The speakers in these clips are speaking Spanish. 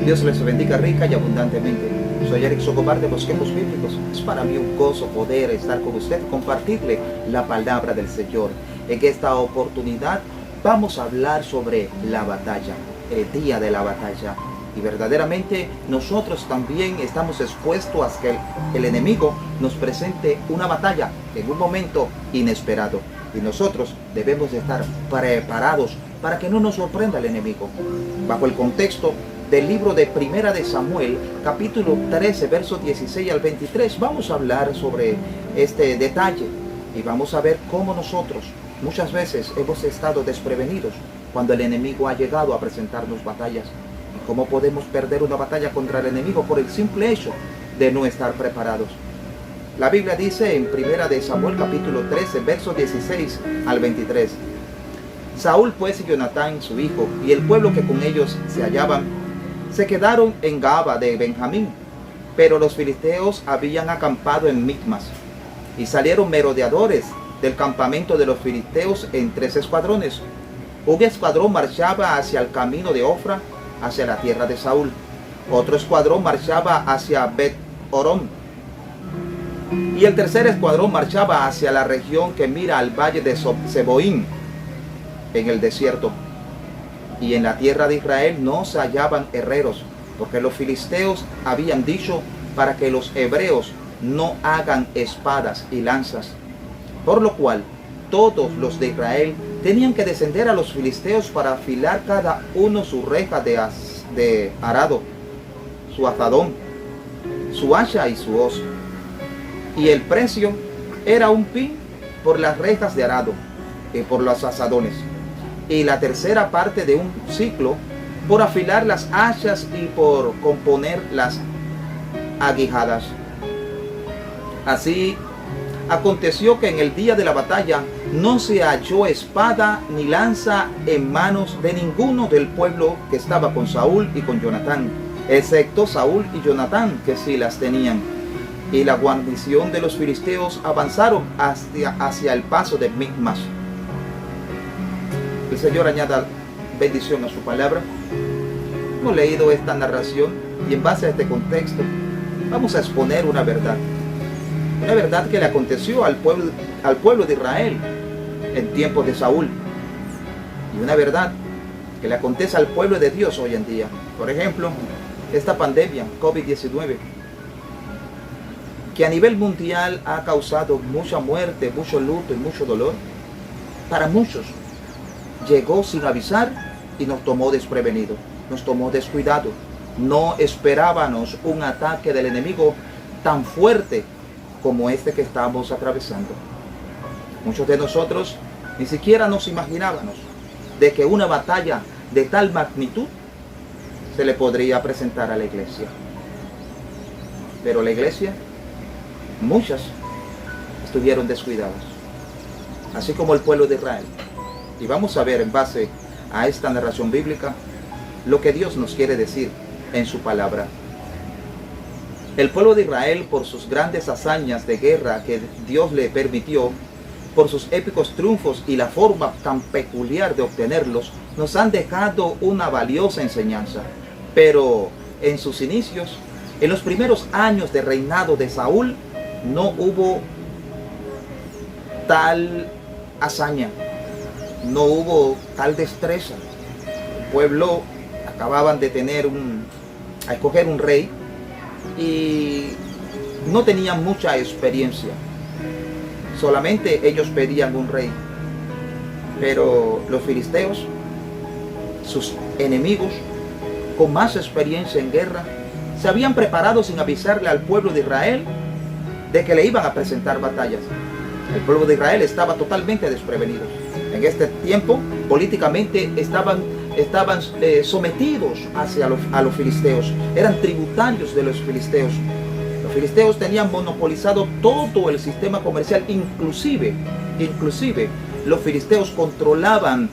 Dios les bendiga rica y abundantemente. Soy Eric Socomar de Bosquejos Bíblicos. Es para mí un gozo poder estar con usted, compartirle la palabra del Señor. En esta oportunidad vamos a hablar sobre la batalla, el día de la batalla. Y verdaderamente nosotros también estamos expuestos a que el enemigo nos presente una batalla en un momento inesperado. Y nosotros debemos de estar preparados para que no nos sorprenda el enemigo. Bajo el contexto del libro de Primera de Samuel, capítulo 13, versos 16 al 23, vamos a hablar sobre este detalle. Y vamos a ver cómo nosotros muchas veces hemos estado desprevenidos cuando el enemigo ha llegado a presentarnos batallas. ¿Cómo podemos perder una batalla contra el enemigo por el simple hecho de no estar preparados? La Biblia dice en Primera de Samuel capítulo 13, versos 16 al 23. Saúl pues y Jonatán su hijo y el pueblo que con ellos se hallaban se quedaron en Gaba de Benjamín, pero los filisteos habían acampado en Micmas y salieron merodeadores del campamento de los filisteos en 3 escuadrones. Un escuadrón marchaba hacia el camino de Ofra, hacia la tierra de Saúl. Otro escuadrón marchaba hacia Bet-Horon. Y el tercer escuadrón marchaba hacia la región que mira al valle de Seboín, en el desierto. Y en la tierra de Israel no se hallaban herreros, porque los filisteos habían dicho para que los hebreos no hagan espadas y lanzas. Por lo cual todos los de Israel tenían que descender a los filisteos para afilar cada uno su reja de arado, su azadón, su hacha y su hoz. Y el precio era un pin por las rejas de arado y por los azadones, y la tercera parte de un ciclo por afilar las hachas y por componer las aguijadas. Así aconteció que en el día de la batalla no se halló espada ni lanza en manos de ninguno del pueblo que estaba con Saúl y con Jonatán, excepto Saúl y Jonatán, que sí las tenían. Y la guarnición de los filisteos avanzaron hacia el paso de Micmas. El Señor añada bendición a su palabra. Hemos leído esta narración y en base a este contexto vamos a exponer una verdad. Una verdad que le aconteció al pueblo de Israel en tiempos de Saúl. Y una verdad que le acontece al pueblo de Dios hoy en día. Por ejemplo, esta pandemia, COVID-19, que a nivel mundial ha causado mucha muerte, mucho luto y mucho dolor. Para muchos, llegó sin avisar y nos tomó desprevenidos, nos tomó descuidado. No esperábamos un ataque del enemigo tan fuerte como este que estamos atravesando. Muchos de nosotros ni siquiera nos imaginábamos de que una batalla de tal magnitud se le podría presentar a la iglesia. Pero la iglesia, muchas estuvieron descuidadas, así como el pueblo de Israel. Y vamos a ver en base a esta narración bíblica lo que Dios nos quiere decir en su palabra. El pueblo de Israel, por sus grandes hazañas de guerra que Dios le permitió, por sus épicos triunfos y la forma tan peculiar de obtenerlos, nos han dejado una valiosa enseñanza. Pero en sus inicios, en los primeros años de reinado de Saúl, no hubo tal hazaña, no hubo tal destreza. El pueblo acababan de escoger un rey y no tenían mucha experiencia. Solamente ellos pedían un rey. Pero los filisteos, sus enemigos, con más experiencia en guerra, se habían preparado sin avisarle al pueblo de Israel de que le iban a presentar batallas. El pueblo de Israel estaba totalmente desprevenido. En este tiempo, políticamente estaban sometidos a los filisteos. Eran tributarios de los filisteos. Los filisteos tenían monopolizado todo el sistema comercial. Inclusive los filisteos controlaban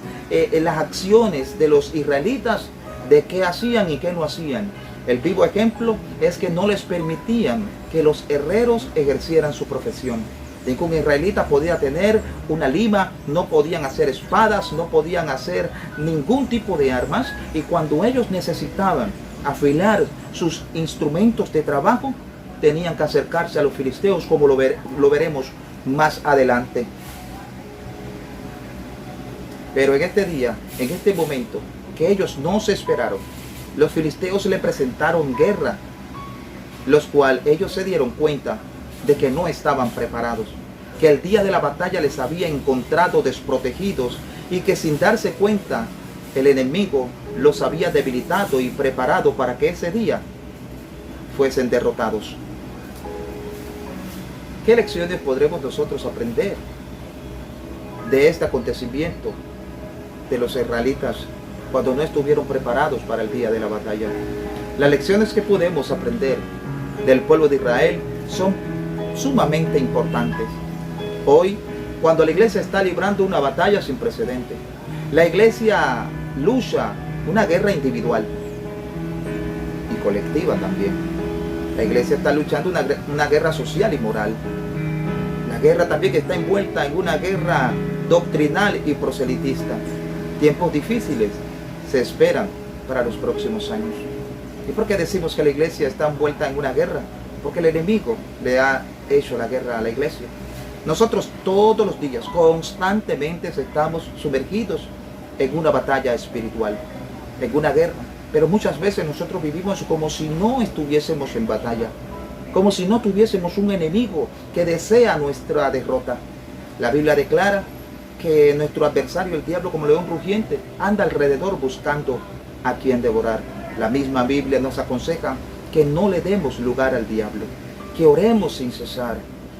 las acciones de los israelitas, de qué hacían y qué no hacían. El vivo ejemplo es que no les permitían que los herreros ejercieran su profesión. Ningún israelita podía tener una lima, no podían hacer espadas, no podían hacer ningún tipo de armas. Y cuando ellos necesitaban afilar sus instrumentos de trabajo, tenían que acercarse a los filisteos, como lo veremos más adelante. Pero en este día, en este momento, que ellos no se esperaron, los filisteos le presentaron guerra, los cuales ellos se dieron cuenta de que no estaban preparados, que el día de la batalla les había encontrado desprotegidos y que sin darse cuenta el enemigo los había debilitado y preparado para que ese día fuesen derrotados. ¿Qué lecciones podremos nosotros aprender de este acontecimiento de los israelitas cuando no estuvieron preparados para el día de la batalla? Las lecciones que podemos aprender del pueblo de Israel son sumamente importantes. Hoy, cuando la iglesia está librando una batalla sin precedente, la iglesia lucha una guerra individual y colectiva también. La iglesia está luchando una guerra social y moral. La guerra también está envuelta en una guerra doctrinal y proselitista. Tiempos difíciles se esperan para los próximos años. ¿Y por qué decimos que la iglesia está envuelta en una guerra? Porque el enemigo le ha hecho la guerra a la iglesia. Nosotros todos los días, constantemente estamos sumergidos en una batalla espiritual, en una guerra. Pero muchas veces nosotros vivimos como si no estuviésemos en batalla, como si no tuviésemos un enemigo que desea nuestra derrota. La Biblia declara que nuestro adversario, el diablo, como león rugiente, anda alrededor buscando a quien devorar. La misma Biblia nos aconseja que no le demos lugar al diablo, que oremos sin cesar,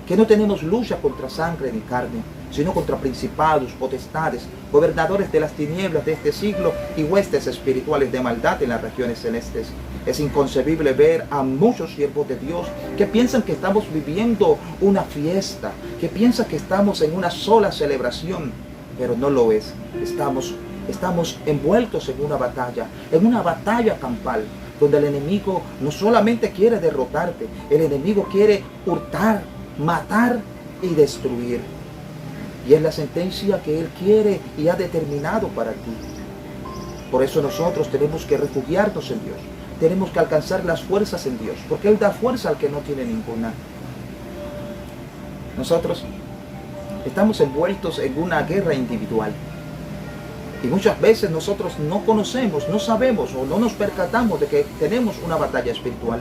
que no tenemos lucha contra sangre ni carne, sino contra principados, potestades, gobernadores de las tinieblas de este siglo y huestes espirituales de maldad en las regiones celestes. Es inconcebible ver a muchos siervos de Dios que piensan que estamos viviendo una fiesta, que piensan que estamos en una sola celebración, pero no lo es. Estamos envueltos en una batalla campal, donde el enemigo no solamente quiere derrotarte, el enemigo quiere hurtar, matar y destruir. Y es la sentencia que Él quiere y ha determinado para ti. Por eso nosotros tenemos que refugiarnos en Dios. Tenemos que alcanzar las fuerzas en Dios, porque Él da fuerza al que no tiene ninguna. Nosotros estamos envueltos en una guerra individual. Y muchas veces nosotros no conocemos, no sabemos o no nos percatamos de que tenemos una batalla espiritual.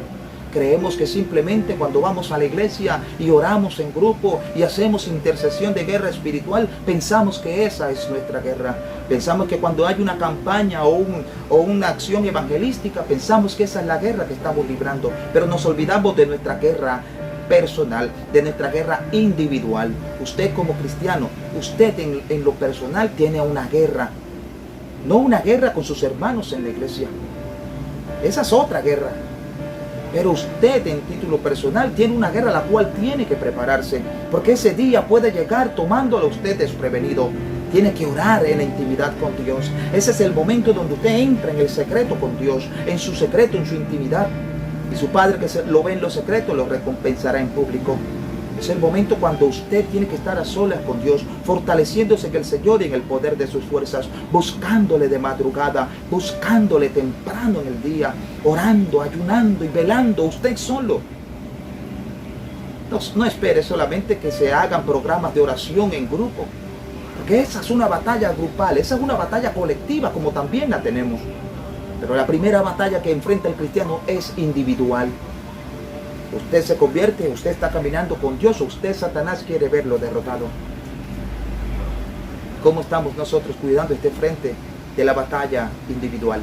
Creemos que simplemente cuando vamos a la iglesia y oramos en grupo y hacemos intercesión de guerra espiritual, pensamos que esa es nuestra guerra. Pensamos que cuando hay una campaña o una acción evangelística, pensamos que esa es la guerra que estamos librando. Pero nos olvidamos de nuestra guerra personal, de nuestra guerra individual. Usted como cristiano, usted en lo personal tiene una guerra. No una guerra con sus hermanos en la iglesia. Esa es otra guerra. Pero usted en título personal tiene una guerra a la cual tiene que prepararse, porque ese día puede llegar tomándolo usted desprevenido. Tiene que orar en la intimidad con Dios. Ese es el momento donde usted entra en el secreto con Dios, en su secreto, en su intimidad. Y su Padre que lo ve en lo secreto lo recompensará en público. Es el momento cuando usted tiene que estar a solas con Dios, fortaleciéndose en el Señor y en el poder de sus fuerzas, buscándole de madrugada, buscándole temprano en el día, orando, ayunando y velando usted solo. No espere solamente que se hagan programas de oración en grupo, porque esa es una batalla grupal, esa es una batalla colectiva como también la tenemos. Pero la primera batalla que enfrenta el cristiano es individual. Usted se convierte, usted está caminando con Dios, usted, Satanás, quiere verlo derrotado. ¿Cómo estamos nosotros cuidando este frente de la batalla individual?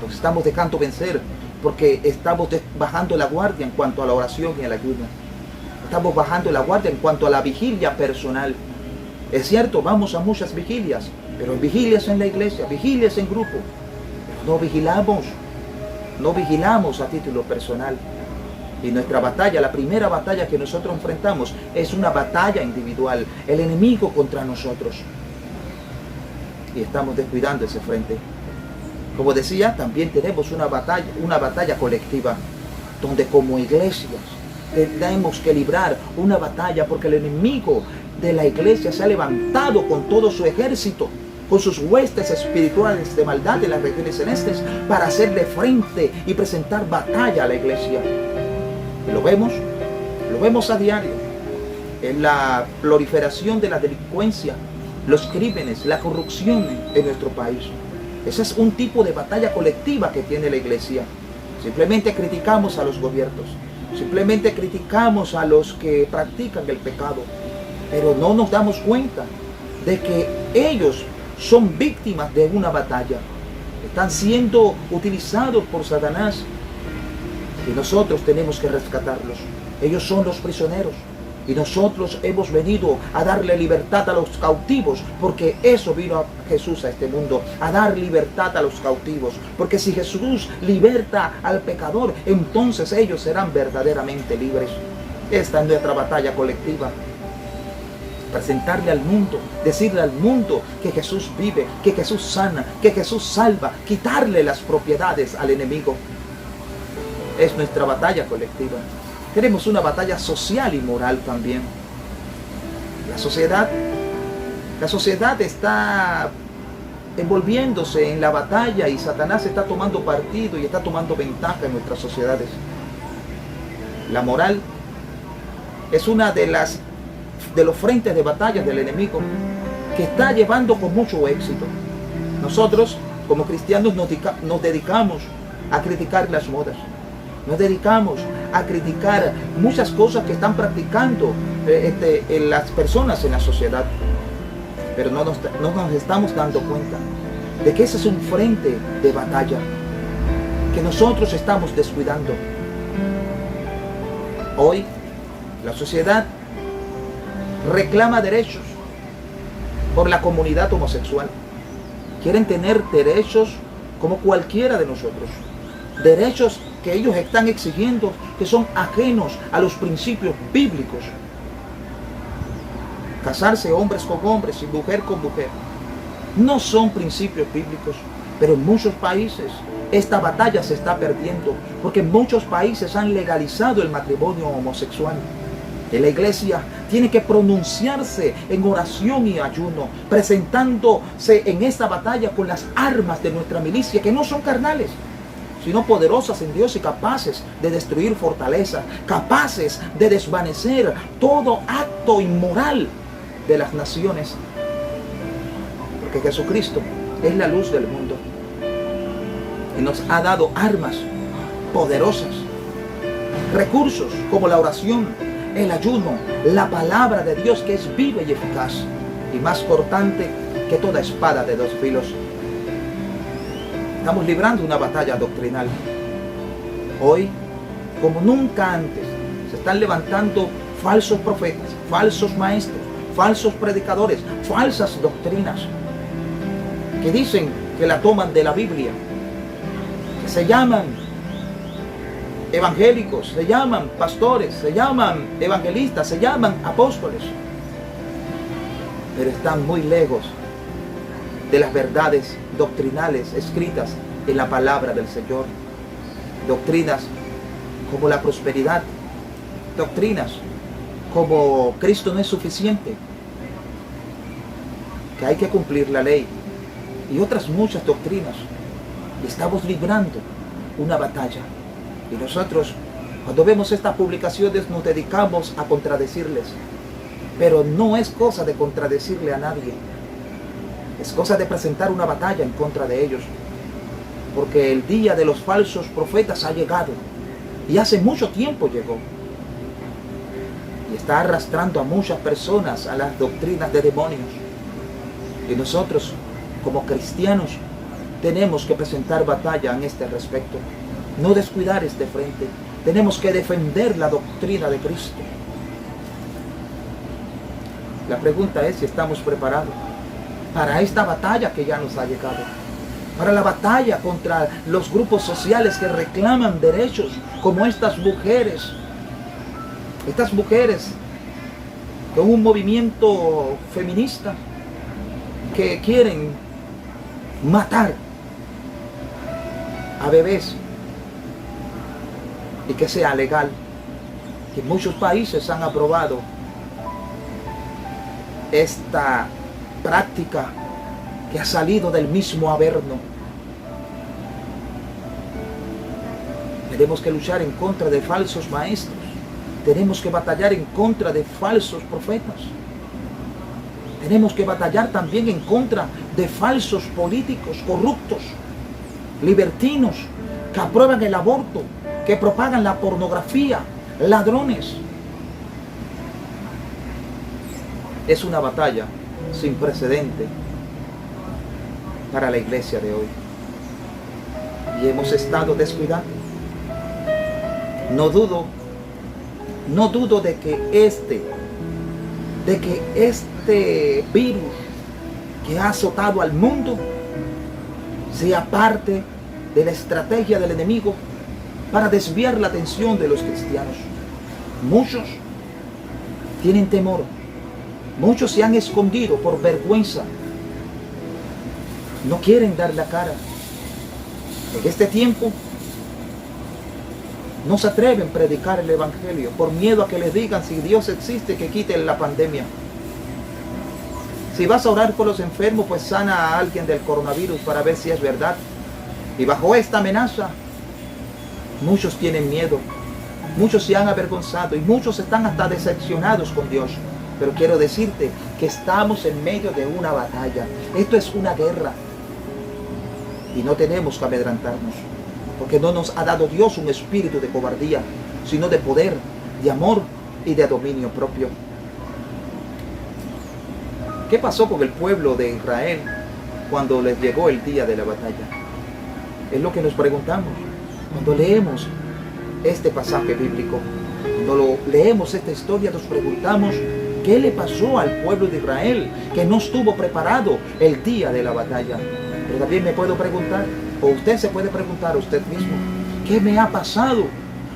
Nos estamos dejando vencer porque estamos bajando la guardia en cuanto a la oración y a la ayuda. Estamos bajando la guardia en cuanto a la vigilia personal. Es cierto, vamos a muchas vigilias, pero vigilias en la iglesia, vigilias en grupo. Pero no vigilamos a título personal. Y nuestra batalla, la primera batalla que nosotros enfrentamos, es una batalla individual, el enemigo contra nosotros. Y estamos descuidando ese frente. Como decía, también tenemos una batalla colectiva, donde como iglesias tenemos que librar una batalla, porque el enemigo de la iglesia se ha levantado con todo su ejército con sus huestes espirituales de maldad de las regiones celestes para hacerle frente y presentar batalla a la iglesia. Y lo vemos a diario en la proliferación de la delincuencia, los crímenes, la corrupción en nuestro país. Ese es un tipo de batalla colectiva que tiene la iglesia. Simplemente criticamos a los gobiernos, simplemente criticamos a los que practican el pecado, pero no nos damos cuenta de que ellos son víctimas de una batalla. Están siendo utilizados por Satanás y nosotros tenemos que rescatarlos. Ellos son los prisioneros y nosotros hemos venido a darle libertad a los cautivos, porque eso vino a Jesús a este mundo, a dar libertad a los cautivos. Porque si Jesús liberta al pecador, entonces ellos serán verdaderamente libres. Esta es nuestra batalla colectiva. Presentarle al mundo, decirle al mundo que Jesús vive, que Jesús sana, que Jesús salva, quitarle las propiedades al enemigo. Es nuestra batalla colectiva. Tenemos una batalla social y moral también. La sociedad está envolviéndose en la batalla y Satanás está tomando partido y está tomando ventaja en nuestras sociedades. La moral es una de los frentes de batalla del enemigo que está llevando con mucho éxito. Nosotros, como cristianos, nos dedicamos a criticar las modas. Nos dedicamos a criticar muchas cosas que están practicando las personas en la sociedad. Pero no nos estamos dando cuenta de que ese es un frente de batalla que nosotros estamos descuidando. Hoy, la sociedad reclama derechos por la comunidad homosexual. Quieren tener derechos como cualquiera de nosotros. Derechos que ellos están exigiendo que son ajenos a los principios bíblicos. Casarse hombres con hombres y mujer con mujer no son principios bíblicos, pero en muchos países esta batalla se está perdiendo porque muchos países han legalizado el matrimonio homosexual. Y la iglesia tiene que pronunciarse en oración y ayuno, presentándose en esta batalla con las armas de nuestra milicia, que no son carnales, sino poderosas en Dios y capaces de destruir fortalezas, capaces de desvanecer todo acto inmoral de las naciones. Porque Jesucristo es la luz del mundo y nos ha dado armas poderosas, recursos como la oración, el ayuno, la palabra de Dios, que es viva y eficaz y más cortante que toda espada de dos filos. Estamos librando una batalla doctrinal. Hoy, como nunca antes, se están levantando falsos profetas, falsos maestros, falsos predicadores, falsas doctrinas que dicen que la toman de la Biblia, que se llaman evangélicos, se llaman pastores, se llaman evangelistas, se llaman apóstoles, pero están muy lejos de las verdades doctrinales escritas en la palabra del Señor. Doctrinas como la prosperidad, doctrinas como Cristo no es suficiente, que hay que cumplir la ley, y otras muchas doctrinas. Estamos librando una batalla. Y nosotros, cuando vemos estas publicaciones, nos dedicamos a contradecirles. Pero no es cosa de contradecirle a nadie. Es cosa de presentar una batalla en contra de ellos. Porque el día de los falsos profetas ha llegado. Y hace mucho tiempo llegó. Y está arrastrando a muchas personas a las doctrinas de demonios. Y nosotros, como cristianos, tenemos que presentar batalla en este respecto. No descuidar este frente. Tenemos que defender la doctrina de Cristo. La pregunta es si estamos preparados para esta batalla que ya nos ha llegado. Para la batalla contra los grupos sociales que reclaman derechos, como estas mujeres. Estas mujeres con un movimiento feminista que quieren matar a bebés y que sea legal, que muchos países han aprobado esta práctica que ha salido del mismo averno. Tenemos que luchar en contra de falsos maestros. Tenemos que batallar en contra de falsos profetas. Tenemos que batallar también en contra de falsos políticos corruptos, libertinos, que aprueban el aborto, que propagan la pornografía, ladrones. Es una batalla sin precedente para la iglesia de hoy. Y hemos estado descuidando. No dudo de que este virus que ha azotado al mundo sea parte de la estrategia del enemigo para desviar la atención de los cristianos. Muchos tienen temor. Muchos se han escondido por vergüenza. No quieren dar la cara. En este tiempo no se atreven a predicar el evangelio por miedo a que les digan si Dios existe, que quite la pandemia. Si vas a orar por los enfermos, pues sana a alguien del coronavirus para ver si es verdad. Y bajo esta amenaza, muchos tienen miedo, muchos se han avergonzado y muchos están hasta decepcionados con Dios. Pero quiero decirte que estamos en medio de una batalla. Esto es una guerra. Y no tenemos que amedrantarnos, porque no nos ha dado Dios un espíritu de cobardía, sino de poder, de amor y de dominio propio. ¿Qué pasó con el pueblo de Israel cuando les llegó el día de la batalla? Es lo que nos preguntamos cuando leemos este pasaje bíblico. Cuando leemos esta historia nos preguntamos, ¿qué le pasó al pueblo de Israel que no estuvo preparado el día de la batalla? Pero también me puedo preguntar, o usted se puede preguntar a usted mismo, ¿qué me ha pasado?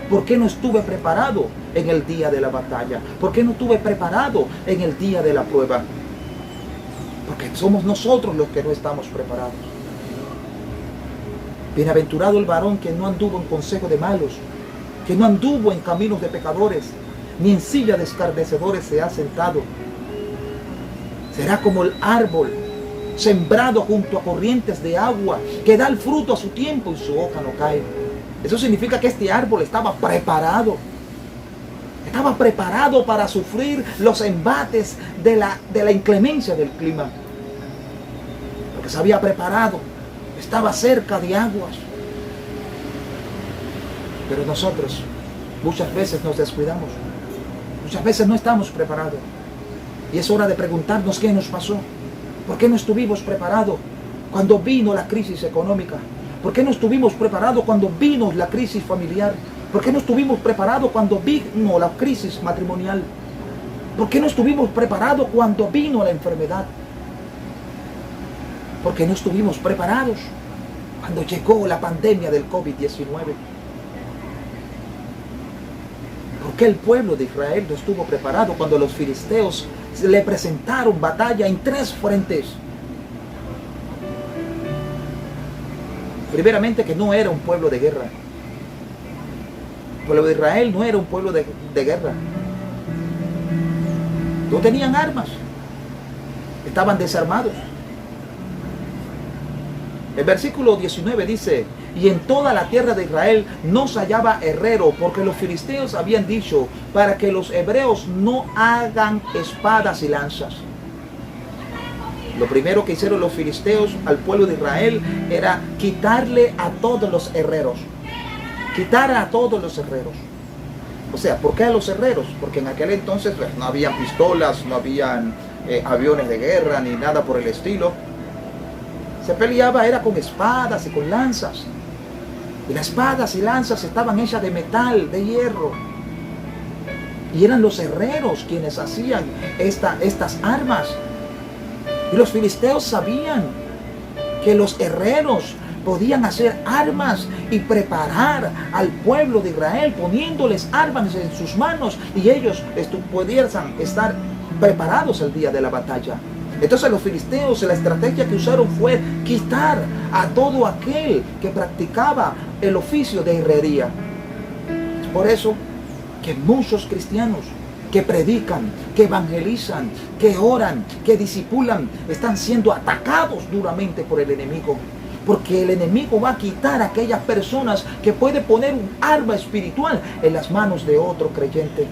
¿Por qué no estuve preparado en el día de la batalla? ¿Por qué no estuve preparado en el día de la prueba? Porque somos nosotros los que no estamos preparados. Bienaventurado el varón que no anduvo en consejo de malos, que no anduvo en caminos de pecadores, ni en silla de escarnecedores se ha sentado. Será como el árbol sembrado junto a corrientes de agua, que da el fruto a su tiempo y su hoja no cae. Eso significa que este árbol estaba preparado. Estaba preparado para sufrir los embates de la inclemencia del clima. Porque se había preparado. Estaba cerca de aguas. Pero nosotros muchas veces nos descuidamos. Muchas veces no estamos preparados. Y es hora de preguntarnos qué nos pasó. ¿Por qué no estuvimos preparados cuando vino la crisis económica? ¿Por qué no estuvimos preparados cuando vino la crisis familiar? ¿Por qué no estuvimos preparados cuando vino la crisis matrimonial? ¿Por qué no estuvimos preparados cuando vino la enfermedad? ¿Por qué no estuvimos preparados cuando llegó la pandemia del COVID-19? ¿Por qué el pueblo de Israel no estuvo preparado cuando los filisteos le presentaron batalla en 3 frentes? Primeramente, que no era un pueblo de guerra. El pueblo de Israel no era un pueblo de guerra. No tenían armas. Estaban desarmados. El versículo 19 dice: y en toda la tierra de Israel no se hallaba herrero, porque los filisteos habían dicho, para que los hebreos no hagan espadas y lanzas. Lo primero que hicieron los filisteos al pueblo de Israel era quitarle a todos los herreros. Quitar a todos los herreros. O sea, ¿por qué a los herreros? Porque en aquel entonces pues, no habían pistolas, no habían aviones de guerra, ni nada por el estilo. Se peleaba era con espadas y con lanzas. Y las espadas y lanzas estaban hechas de metal, de hierro. Y eran los herreros quienes hacían estas armas. Y los filisteos sabían que los herreros podían hacer armas y preparar al pueblo de Israel, poniéndoles armas en sus manos, y ellos pudiesen estar preparados el día de la batalla. Entonces los filisteos, la estrategia que usaron fue quitar a todo aquel que practicaba el oficio de herrería. Es por eso que muchos cristianos que predican, que evangelizan, que oran, que discipulan, están siendo atacados duramente por el enemigo. Porque el enemigo va a quitar a aquellas personas que puede poner un arma espiritual en las manos de otro creyente.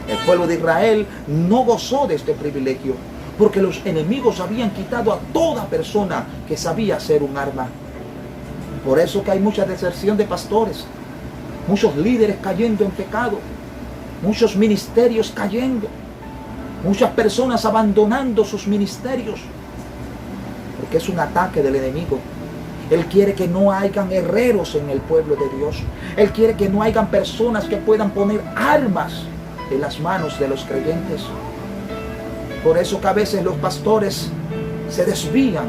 El pueblo de Israel no gozó de este privilegio, porque los enemigos habían quitado a toda persona que sabía hacer un arma. Por eso que hay mucha deserción de pastores, muchos líderes cayendo en pecado, muchos ministerios cayendo, muchas personas abandonando sus ministerios, porque es un ataque del enemigo. Él quiere que no hayan herreros en el pueblo de Dios. Él quiere que no hayan personas que puedan poner armas en las manos de los creyentes. Por eso que a veces los pastores se desvían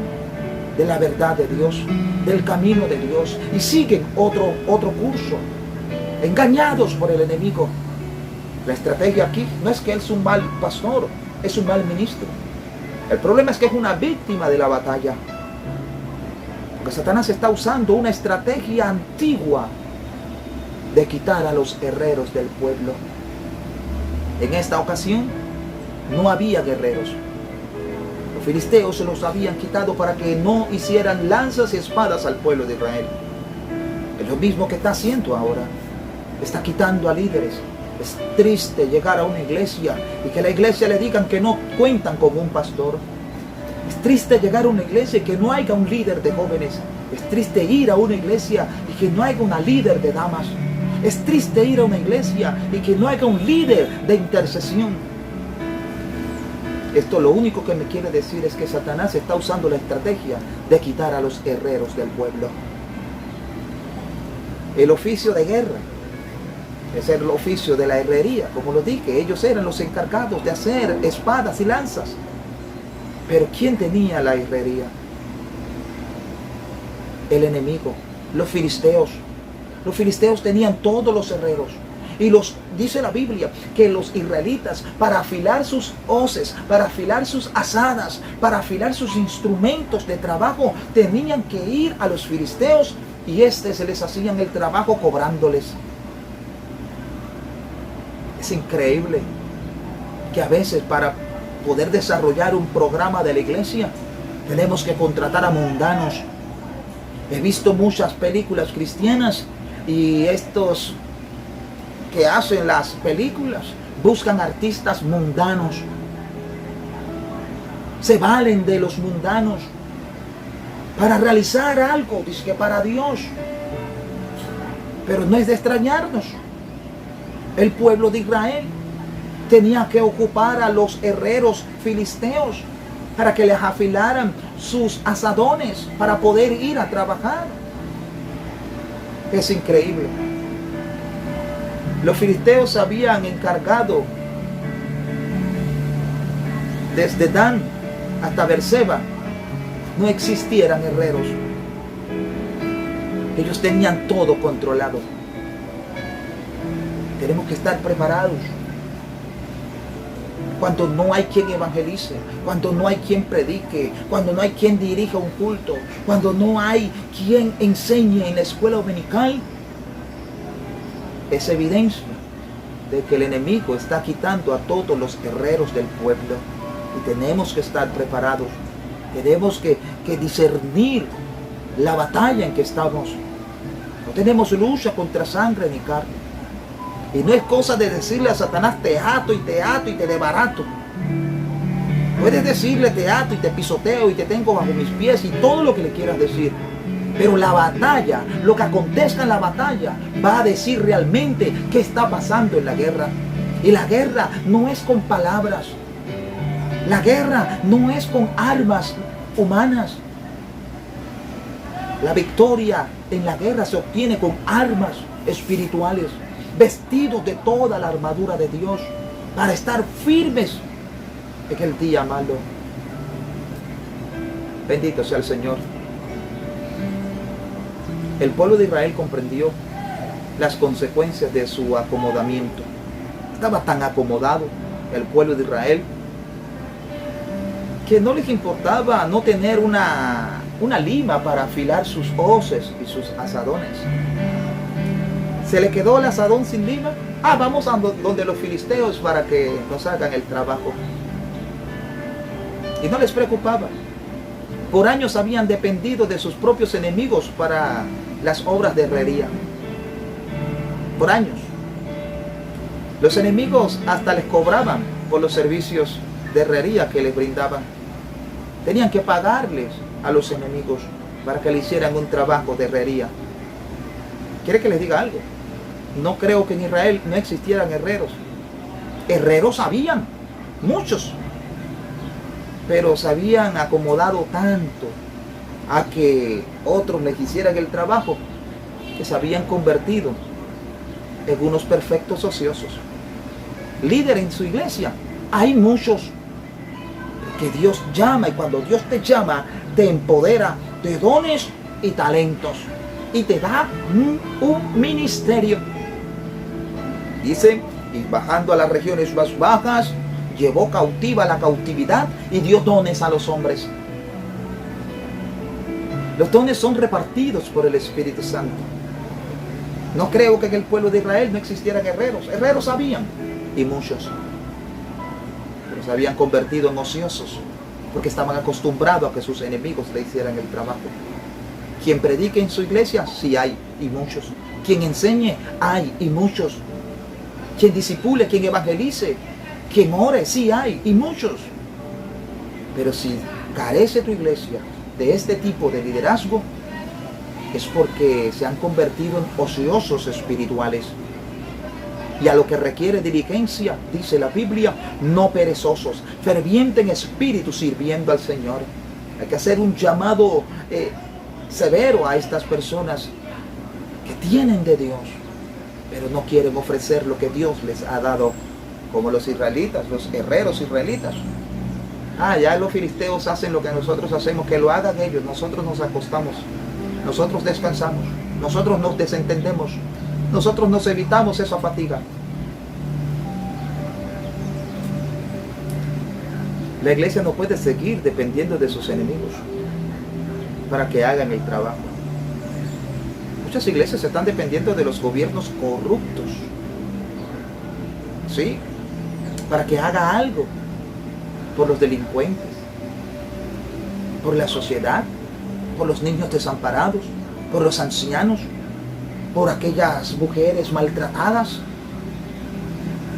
de la verdad de Dios, del camino de Dios, y siguen otro curso, engañados por el enemigo. La estrategia aquí no es que él es un mal pastor, es un mal ministro. El problema es que es una víctima de la batalla. Porque Satanás está usando una estrategia antigua de quitar a los herreros del pueblo. En esta ocasión no había guerreros. Los filisteos se los habían quitado para que no hicieran lanzas y espadas al pueblo de Israel. Es lo mismo que está haciendo ahora. Está quitando a líderes. Es triste llegar a una iglesia y que la iglesia le digan que no cuentan con un pastor. Es triste llegar a una iglesia y que no haya un líder de jóvenes. Es triste ir a una iglesia y que no haya una líder de damas. Es triste ir a una iglesia y que no haya un líder de intercesión. Esto lo único que me quiere decir es que Satanás está usando la estrategia de quitar a los herreros del pueblo. El oficio de guerra es el oficio de la herrería, como lo dije. Ellos eran los encargados de hacer espadas y lanzas. Pero ¿quién tenía la herrería? El enemigo, los filisteos. Los filisteos tenían todos los herreros. Y dice la Biblia que los israelitas, para afilar sus hoces, para afilar sus azadas, para afilar sus instrumentos de trabajo, tenían que ir a los filisteos y se les hacían el trabajo cobrándoles. Es increíble que a veces para poder desarrollar un programa de la iglesia tenemos que contratar a mundanos. He visto muchas películas cristianas y estos que hacen las películas buscan artistas mundanos. Se valen de los mundanos para realizar algo, dice que para Dios. Pero no es de extrañarnos. El pueblo de Israel tenía que ocupar a los herreros filisteos para que les afilaran sus azadones para poder ir a trabajar. Es increíble. Los filisteos habían encargado desde Dan hasta Berseba, no existieran herreros. Ellos tenían todo controlado. Tenemos que estar preparados. Cuando no hay quien evangelice, cuando no hay quien predique, cuando no hay quien dirija un culto, cuando no hay quien enseñe en la escuela dominical, es evidencia de que el enemigo está quitando a todos los herreros del pueblo. Y tenemos que estar preparados. Tenemos que discernir la batalla en que estamos. No tenemos lucha contra sangre ni carne. Y no es cosa de decirle a Satanás te ato y te desbarato. Puedes decirle te ato y te pisoteo y te tengo bajo mis pies y todo lo que le quieras decir. Pero la batalla, lo que acontezca en la batalla, va a decir realmente qué está pasando en la guerra. Y la guerra no es con palabras. La guerra no es con armas humanas. La victoria en la guerra se obtiene con armas espirituales, vestidos de toda la armadura de Dios, para estar firmes en el día malo. Bendito sea el Señor. El pueblo de Israel comprendió las consecuencias de su acomodamiento. Estaba tan acomodado el pueblo de Israel que no les importaba no tener una lima para afilar sus hoces y sus azadones. Se le quedó el asadón sin lima. Vamos a donde los filisteos para que nos hagan el trabajo. Y no les preocupaba. Por años habían dependido de sus propios enemigos para las obras de herrería. Por años. Los enemigos hasta les cobraban por los servicios de herrería que les brindaban. Tenían que pagarles a los enemigos para que le hicieran un trabajo de herrería. ¿Quiere que les diga algo? No creo que en Israel no existieran herreros. Herreros habían, muchos. Pero se habían acomodado tanto a que otros les hicieran el trabajo que se habían convertido en unos perfectos ociosos. Líder en su iglesia, hay muchos que Dios llama, y cuando Dios te llama, te empodera de dones y talentos y te da un ministerio. Dice, y bajando a las regiones más bajas, llevó cautiva la cautividad y dio dones a los hombres. Los dones son repartidos por el Espíritu Santo. No creo que en el pueblo de Israel no existieran herreros. Herreros habían, y muchos. Pero se habían convertido en ociosos, porque estaban acostumbrados a que sus enemigos le hicieran el trabajo. Quien predique en su iglesia, sí hay, y muchos. Quien enseñe, hay, y muchos. Quien disipule, quien evangelice, quien ore, sí hay, y muchos. Pero si carece tu iglesia de este tipo de liderazgo, es porque se han convertido en ociosos espirituales. Y a lo que requiere diligencia, dice la Biblia, no perezosos, ferviente en espíritu, sirviendo al Señor. Hay que hacer un llamado severo a estas personas que tienen de Dios, pero no quieren ofrecer lo que Dios les ha dado, como los israelitas, los herreros israelitas. Ya los filisteos hacen lo que nosotros hacemos, que lo hagan ellos. Nosotros nos acostamos, nosotros descansamos, nosotros nos desentendemos, nosotros nos evitamos esa fatiga. La iglesia no puede seguir dependiendo de sus enemigos para que hagan el trabajo. Muchas iglesias están dependiendo de los gobiernos corruptos, ¿sí?, para que haga algo por los delincuentes, por la sociedad, por los niños desamparados, por los ancianos, por aquellas mujeres maltratadas.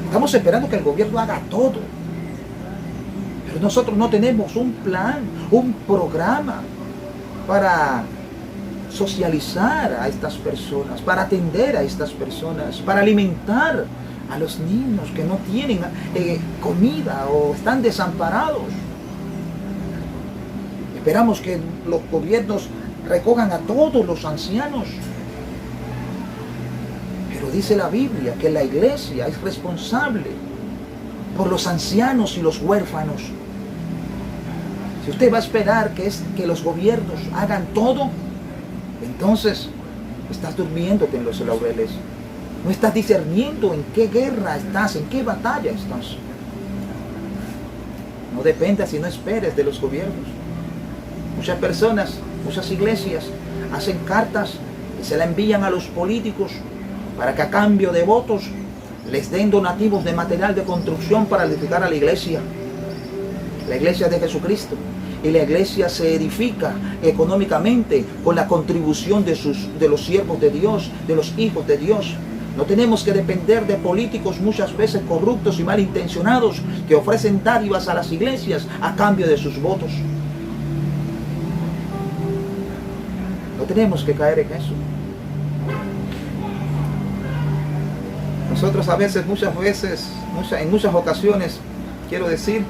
Estamos esperando que el gobierno haga todo, pero nosotros no tenemos un plan, un programa para socializar a estas personas, para atender a estas personas, para alimentar a los niños que no tienen comida o están desamparados. Esperamos que los gobiernos recojan a todos los ancianos. Pero dice la Biblia que la iglesia es responsable por los ancianos y los huérfanos. Si usted va a esperar que los gobiernos hagan todo, entonces estás durmiéndote en los laureles. No estás discerniendo en qué guerra estás, en qué batalla estás. No dependas y no esperes de los gobiernos. Muchas personas, muchas iglesias hacen cartas y se la envían a los políticos para que a cambio de votos les den donativos de material de construcción para edificar a la iglesia. La iglesia de Jesucristo. Y la iglesia se edifica económicamente con la contribución de los siervos de Dios, de los hijos de Dios. No tenemos que depender de políticos muchas veces corruptos y malintencionados que ofrecen dádivas a las iglesias a cambio de sus votos. No tenemos que caer en eso. Nosotros a veces, en muchas ocasiones, quiero decir,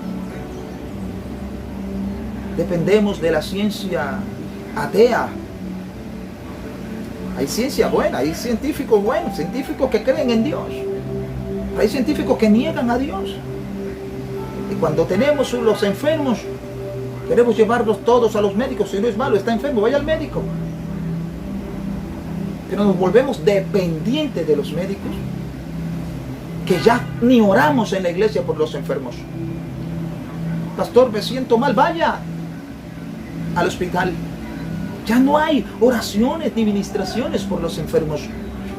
dependemos de la ciencia atea. Hay ciencia buena, hay científicos buenos, científicos que creen en Dios. Pero hay científicos que niegan a Dios. Y cuando tenemos los enfermos, queremos llevarlos todos a los médicos. Si no es malo, está enfermo, vaya al médico. Pero nos volvemos dependientes de los médicos, que ya ni oramos en la iglesia por los enfermos. Pastor, me siento mal, vaya al hospital. Ya no hay oraciones ni ministraciones por los enfermos.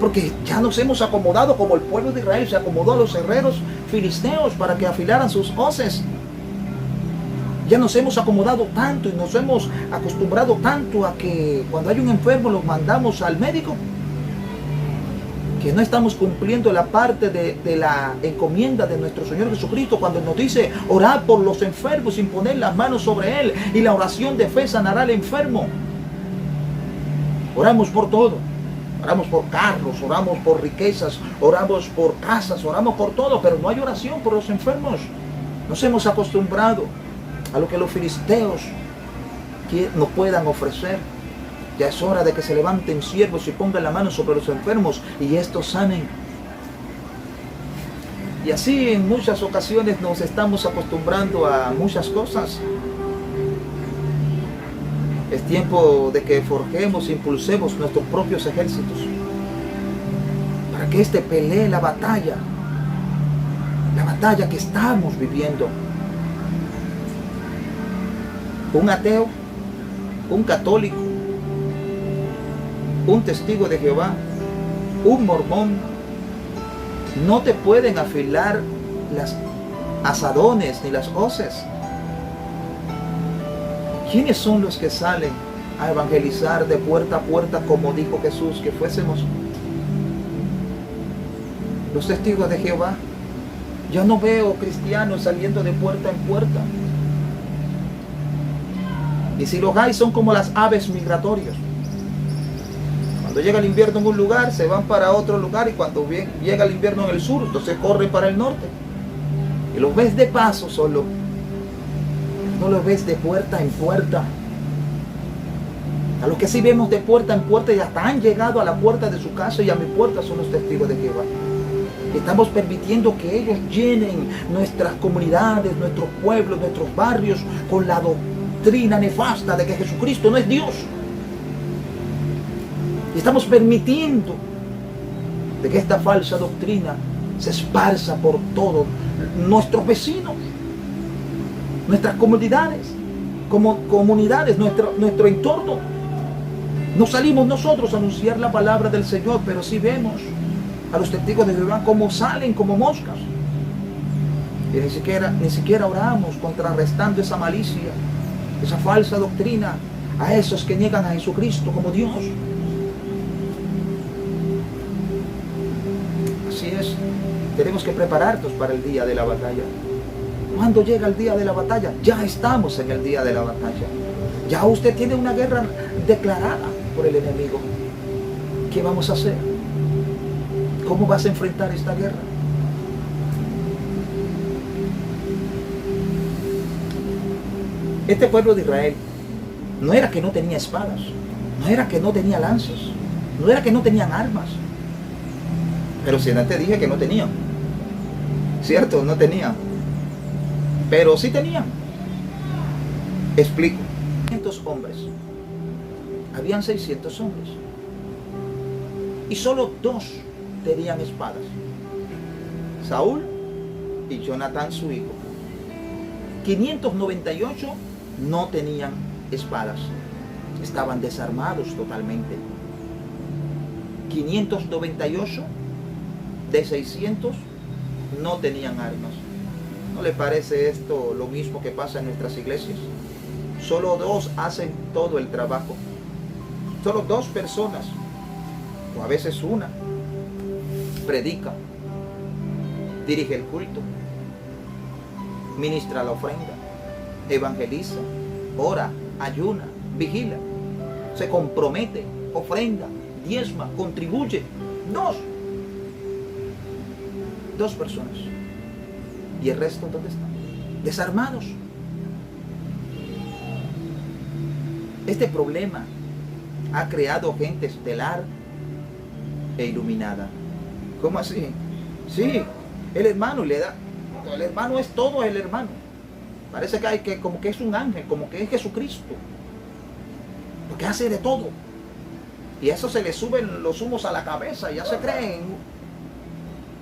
Porque ya nos hemos acomodado como el pueblo de Israel se acomodó a los herreros filisteos para que afilaran sus hoces. Ya nos hemos acomodado tanto y nos hemos acostumbrado tanto a que cuando hay un enfermo lo mandamos al médico, que no estamos cumpliendo la parte de la encomienda de nuestro Señor Jesucristo cuando nos dice orar por los enfermos sin poner las manos sobre él, y la oración de fe sanará al enfermo. Oramos por todo, oramos por carros, oramos por riquezas, oramos por casas, oramos por todo, pero no hay oración por los enfermos. Nos hemos acostumbrado a lo que los filisteos nos puedan ofrecer. Ya es hora de que se levanten siervos y pongan la mano sobre los enfermos y estos sanen. Y así en muchas ocasiones nos estamos acostumbrando a muchas cosas. Es tiempo de que forjemos e impulsemos nuestros propios ejércitos para que éste pelee la batalla que estamos viviendo. Un ateo, un católico, un testigo de Jehová, un mormón, no te pueden afilar las asadones ni las hoces. ¿Quiénes son los que salen a evangelizar de puerta a puerta como dijo Jesús que fuésemos? Los testigos de Jehová. Yo no veo cristianos saliendo de puerta en puerta. Y si los hay, son como las aves migratorias. Cuando llega el invierno en un lugar, se van para otro lugar, y cuando llega el invierno en el sur, entonces corren para el norte. Y los ves de paso solo. No los ves de puerta en puerta. A los que sí vemos de puerta en puerta y hasta han llegado a la puerta de su casa y a mi puerta son los testigos de Jehová. Estamos permitiendo que ellos llenen nuestras comunidades, nuestros pueblos, nuestros barrios con la doctrina nefasta de que Jesucristo no es Dios. Y estamos permitiendo de que esta falsa doctrina se esparza por todos nuestros vecinos, nuestras comunidades, nuestro entorno. No salimos nosotros a anunciar la palabra del Señor, pero sí vemos a los testigos de Jehová como salen como moscas. Y ni siquiera oramos contrarrestando esa malicia, esa falsa doctrina, a esos que niegan a Jesucristo como Dios. Así es, tenemos que prepararnos para el día de la batalla. ¿Cuándo llega el día de la batalla? Ya estamos en el día de la batalla. Ya usted tiene una guerra declarada por el enemigo. ¿Qué vamos a hacer? ¿Cómo vas a enfrentar esta guerra? Este pueblo de Israel no era que no tenía espadas, no era que no tenía lanzas, no era que no tenían armas. Pero si antes dije que no tenían. ¿Cierto? No tenían. Pero sí tenían. Explico. 600 hombres. Habían 600 hombres. Y solo 2 tenían espadas. Saúl y Jonatán su hijo. 598 no tenían espadas. Estaban desarmados totalmente. 598 de 600 no tenían armas. ¿No le parece esto lo mismo que pasa en nuestras iglesias? Solo 2 hacen todo el trabajo. Solo 2 personas, o a veces una, predica, dirige el culto, ministra la ofrenda, evangeliza, ora, ayuna, vigila, se compromete, ofrenda, diezma, contribuye. 2 personas. ¿Y el resto dónde están? Desarmados. Este problema ha creado gente estelar e iluminada. ¿Cómo así? Sí, el hermano le da. El hermano es todo el hermano. Parece que hay como que es un ángel, como que es Jesucristo. Porque hace de todo. Y eso se le suben los humos a la cabeza, ya se creen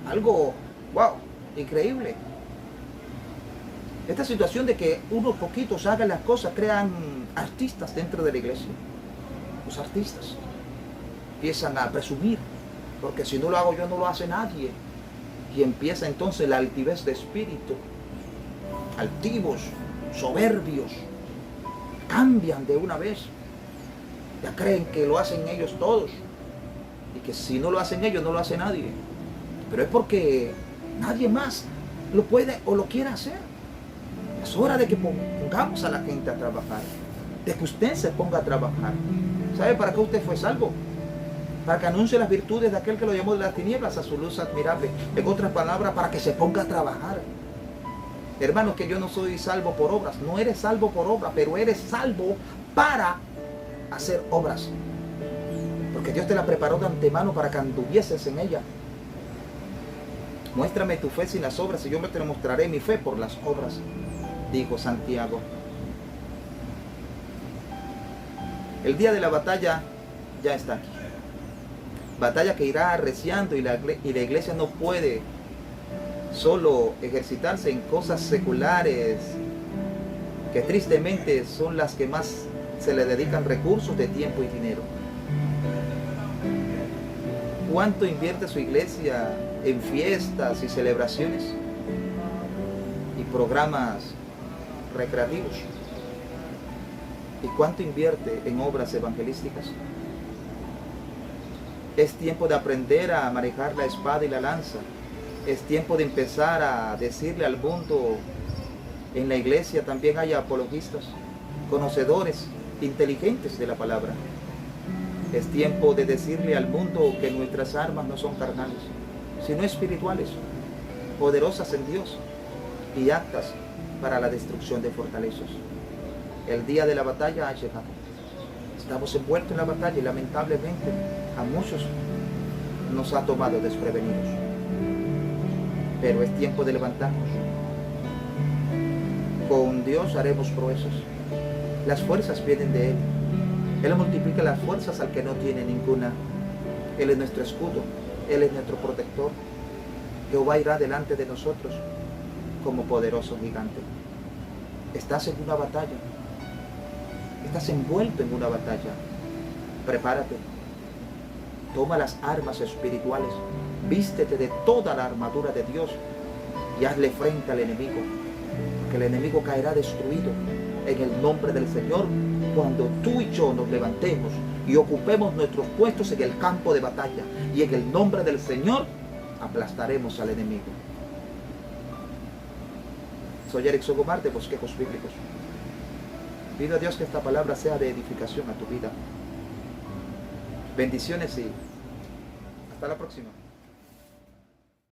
algo, wow, increíble. Esta situación de que unos poquitos hagan las cosas crean artistas dentro de la iglesia. Los artistas empiezan a presumir Porque si no lo hago yo, no lo hace nadie. Y empieza entonces la altivez de espíritu. Altivos, soberbios, cambian de una vez. Ya creen que lo hacen ellos todos. Y que si no lo hacen ellos, no lo hace nadie. Pero es porque nadie más lo puede o lo quiere hacer. Es hora de que pongamos a la gente a trabajar. De que usted se ponga a trabajar. ¿Sabe para qué usted fue salvo? Para que anuncie las virtudes de aquel que lo llamó de las tinieblas a su luz admirable. En otras palabras, para que se ponga a trabajar. Hermanos, que yo no soy salvo por obras. No eres salvo por obras, pero eres salvo para hacer obras. Porque Dios te la preparó de antemano para que anduvieses en ella. Muéstrame tu fe sin las obras y yo te mostraré mi fe por las obras, dijo Santiago. El día de la batalla ya está aquí. Batalla que irá arreciando y la iglesia no puede solo ejercitarse en cosas seculares que tristemente son las que más se le dedican recursos de tiempo y dinero. ¿Cuánto invierte su iglesia en fiestas y celebraciones y programas recreativos? ¿Y cuánto invierte en obras evangelísticas? Es tiempo de aprender a manejar la espada y la lanza. Es tiempo de empezar a decirle al mundo, en la iglesia también hay apologistas, conocedores, inteligentes de la palabra. Es tiempo de decirle al mundo que nuestras armas no son carnales, sino espirituales, poderosas en Dios y aptas para la destrucción de fortalezas. El día de la batalla ha llegado. Estamos envueltos en la batalla y lamentablemente a muchos nos ha tomado desprevenidos. Pero es tiempo de levantarnos. Con Dios haremos proezas. Las fuerzas vienen de Él. Él multiplica las fuerzas al que no tiene ninguna. Él es nuestro escudo. Él es nuestro protector. Jehová irá delante de nosotros como poderoso gigante. Estás en una batalla. Estás envuelto en una batalla. Prepárate. Toma las armas espirituales. Vístete de toda la armadura de Dios y hazle frente al enemigo. Porque el enemigo caerá destruido en el nombre del Señor cuando tú y yo nos levantemos y ocupemos nuestros puestos en el campo de batalla. Y en el nombre del Señor aplastaremos al enemigo. Soy Eric Sogomar de Bosquejos Bíblicos. Pido a Dios que esta palabra sea de edificación a tu vida. Bendiciones y hasta la próxima.